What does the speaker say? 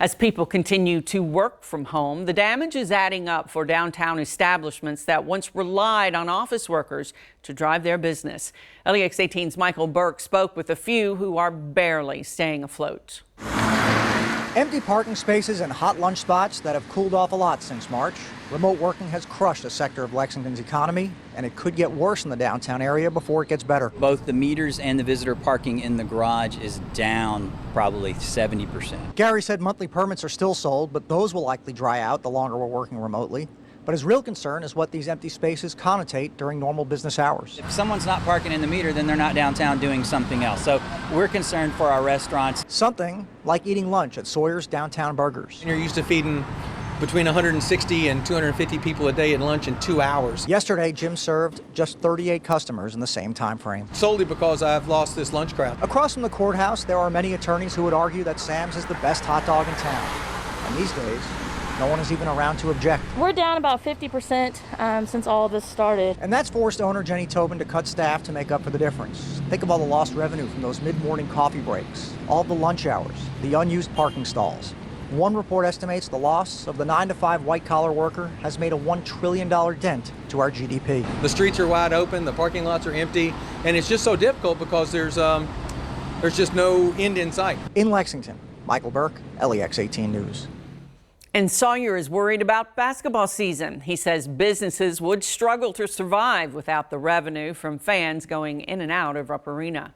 As people continue to work from home, the damage is adding up for downtown establishments that once relied on office workers to drive their business. LEX 18's Michael Burke spoke with a few who are barely staying afloat. Empty parking spaces and hot lunch spots that have cooled off a lot since March. Remote working has crushed a sector of Lexington's economy, and it could get worse in the downtown area before it gets better. Both the meters and the visitor parking in the garage is down probably 70%. Gary said monthly permits are still sold, but those will likely dry out the longer we're working remotely. But his real concern is what these empty spaces connotate during normal business hours. If someone's not parking in the meter, then they're not downtown doing something else. So we're concerned for our restaurants. Something like eating lunch at Sawyer's Downtown Burgers. You're used to feeding between 160 and 250 people a day at lunch in 2 hours. Yesterday, Jim served just 38 customers in the same time frame. Solely because I've lost this lunch crowd. Across from the courthouse, there are many attorneys who would argue that Sam's is the best hot dog in town. And these days, no one is even around to object. We're down about 50% since all of this started. And that's forced owner Jenny Tobin to cut staff to make up for the difference. Think of all the lost revenue from those mid-morning coffee breaks, all the lunch hours, the unused parking stalls. One report estimates the loss of the 9-to-5 white-collar worker has made a $1 trillion dent to our GDP. The streets are wide open, the parking lots are empty, and it's just so difficult because there's just no end in sight. In Lexington, Michael Burke, LEX 18 News. And Sawyer is worried about basketball season. He says businesses would struggle to survive without the revenue from fans going in and out of Rupp Arena.